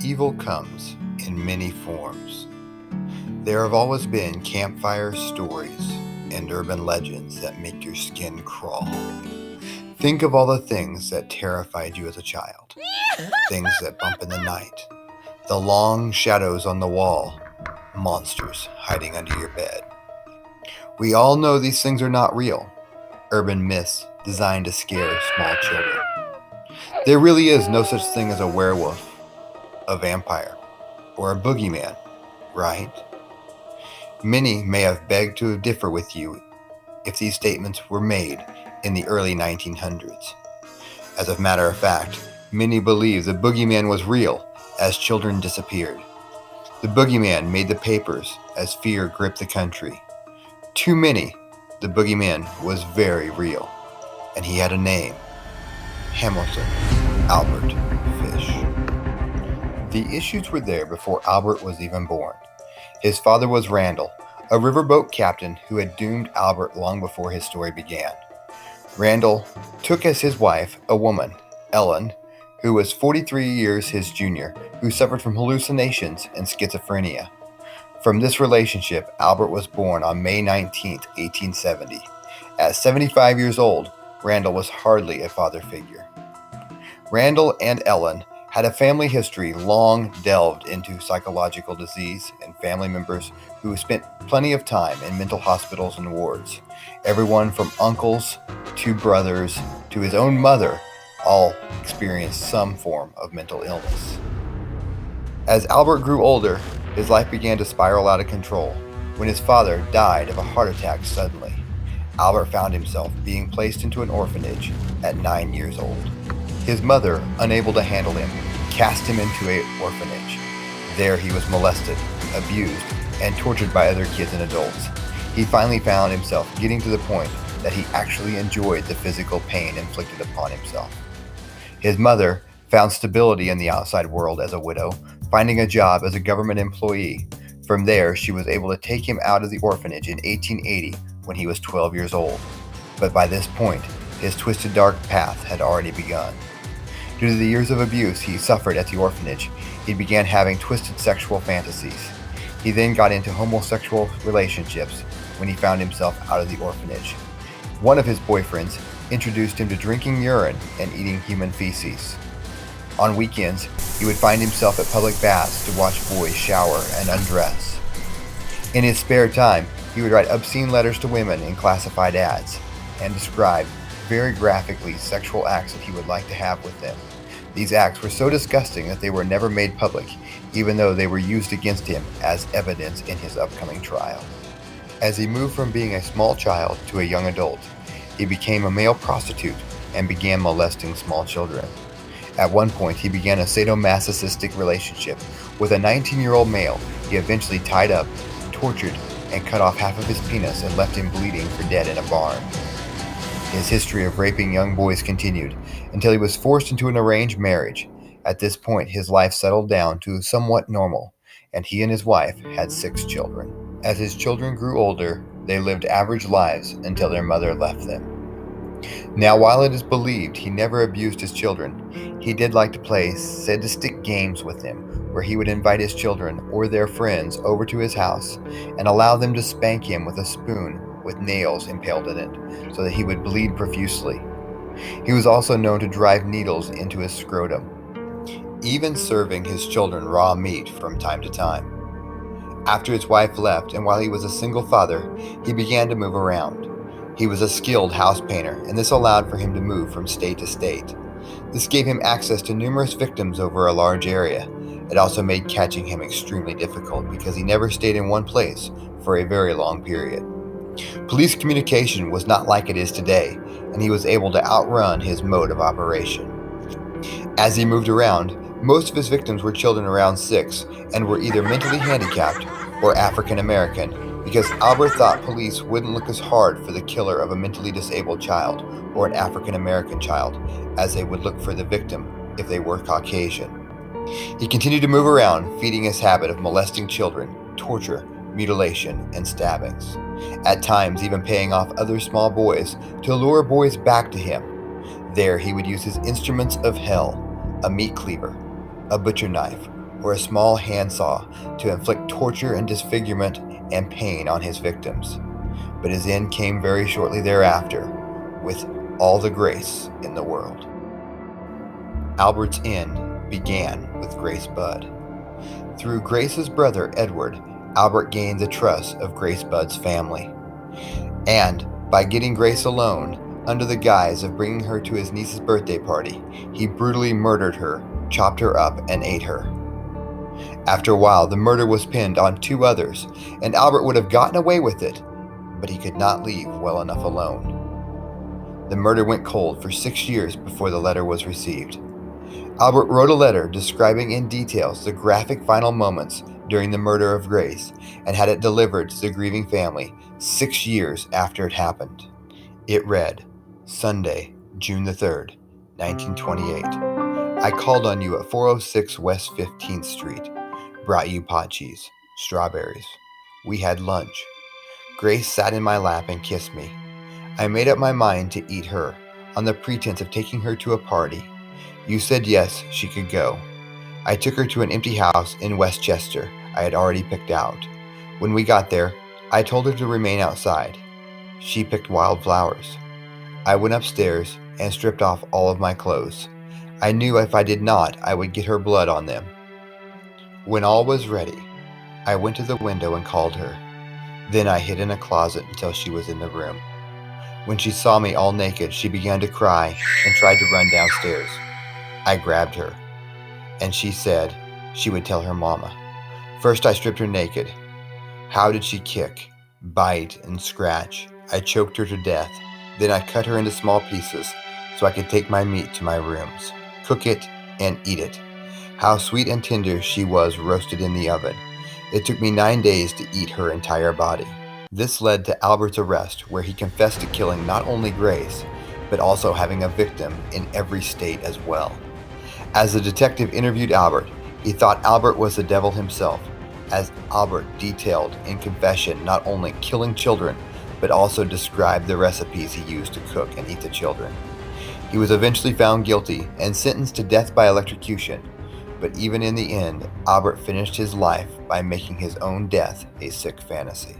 Evil comes in many forms. There have always been campfire stories and urban legends that make your skin crawl. Think of all the things that terrified you as a child. Things that bump in the night. The long shadows on the wall. Monsters hiding under your bed. We all know these things are not real. Urban myths designed to scare small children. There really is no such thing as a werewolf, a vampire, or a boogeyman, right? Many may have begged to differ with you if these statements were made in the early 1900s. As a matter of fact, many believe the boogeyman was real as children disappeared. The boogeyman made the papers as fear gripped the country. To many, the boogeyman was very real, and he had a name: Hamilton Albert Fish. The issues were there before Albert was even born. His father was Randall, a riverboat captain who had doomed Albert long before his story began. Randall took as his wife a woman, Ellen, who was 43 years his junior, who suffered from hallucinations and schizophrenia. From this relationship, Albert was born on May 19, 1870. At 75 years old, Randall was hardly a father figure. Randall and Ellen had a family history long delved into psychological disease and family members who spent plenty of time in mental hospitals and wards. Everyone from uncles to brothers to his own mother all experienced some form of mental illness. As Albert grew older, his life began to spiral out of control when his father died of a heart attack suddenly. Albert found himself being placed into an orphanage at 9 years old. His mother, unable to handle him, cast him into an orphanage. There he was molested, abused, and tortured by other kids and adults. He finally found himself getting to the point that he actually enjoyed the physical pain inflicted upon himself. His mother found stability in the outside world as a widow, finding a job as a government employee. From there, she was able to take him out of the orphanage in 1880 when he was 12 years old. But by this point, his twisted dark path had already begun. Due to the years of abuse he suffered at the orphanage, he began having twisted sexual fantasies. He then got into homosexual relationships when he found himself out of the orphanage. One of his boyfriends introduced him to drinking urine and eating human feces. On weekends, he would find himself at public baths to watch boys shower and undress. In his spare time, he would write obscene letters to women in classified ads and describe very graphically sexual acts that he would like to have with them. These acts were so disgusting that they were never made public, even though they were used against him as evidence in his upcoming trial. As he moved from being a small child to a young adult, he became a male prostitute and began molesting small children. At one point, he began a sadomasochistic relationship with a 19-year-old male he eventually tied up, tortured, and cut off half of his penis and left him bleeding for dead in a barn. His history of raping young boys continued until he was forced into an arranged marriage. At this point, his life settled down to somewhat normal, and he and his wife had 6 children. As his children grew older, they lived average lives until their mother left them. Now, while it is believed he never abused his children, he did like to play sadistic games with them, where he would invite his children or their friends over to his house and allow them to spank him with a spoon with nails impaled in it, so that he would bleed profusely. He was also known to drive needles into his scrotum, even serving his children raw meat from time to time. After his wife left, and while he was a single father, he began to move around. He was a skilled house painter, and this allowed for him to move from state to state. This gave him access to numerous victims over a large area. It also made catching him extremely difficult because he never stayed in one place for a very long period. Police communication was not like it is today, and he was able to outrun his mode of operation. As he moved around, most of his victims were children around 6 and were either mentally handicapped or African American, because Albert thought police wouldn't look as hard for the killer of a mentally disabled child or an African American child as they would look for the victim if they were Caucasian. He continued to move around, feeding his habit of molesting children, torture, mutilation, and stabbings. At times even paying off other small boys to lure boys back to him. There he would use his instruments of hell, a meat cleaver, a butcher knife, or a small handsaw to inflict torture and disfigurement and pain on his victims. But his end came very shortly thereafter, with all the grace in the world. Albert's end began with Grace Budd. Through Grace's brother, Edward, Albert gained the trust of Grace Budd's family. And by getting Grace alone, under the guise of bringing her to his niece's birthday party, he brutally murdered her, chopped her up, and ate her. After a while, the murder was pinned on 2 others, and Albert would have gotten away with it, but he could not leave well enough alone. The murder went cold for 6 years before the letter was received. Albert wrote a letter describing in details the graphic final moments during the murder of Grace and had it delivered to the grieving family 6 years after it happened. It read, Sunday, June the 3rd, 1928. I called on you at 406 West 15th Street. Brought you pot cheese, strawberries. We had lunch. Grace sat in my lap and kissed me. I made up my mind to eat her, on the pretense of taking her to a party. You said yes, she could go. I took her to an empty house in Westchester I had already picked out. When we got there, I told her to remain outside. She picked wildflowers. I went upstairs and stripped off all of my clothes. I knew if I did not, I would get her blood on them. When all was ready, I went to the window and called her. Then I hid in a closet until she was in the room. When she saw me all naked, she began to cry and tried to run downstairs. I grabbed her, and she said she would tell her mama. First, I stripped her naked. How did she kick, bite, and scratch? I choked her to death. Then I cut her into small pieces so I could take my meat to my rooms, cook it, and eat it. How sweet and tender she was roasted in the oven. It took me 9 days to eat her entire body. This led to Albert's arrest, where he confessed to killing not only Grace, but also having a victim in every state as well. As the detective interviewed Albert, he thought Albert was the devil himself, as Albert detailed in confession not only killing children, but also described the recipes he used to cook and eat the children. He was eventually found guilty and sentenced to death by electrocution, but even in the end, Albert finished his life by making his own death a sick fantasy.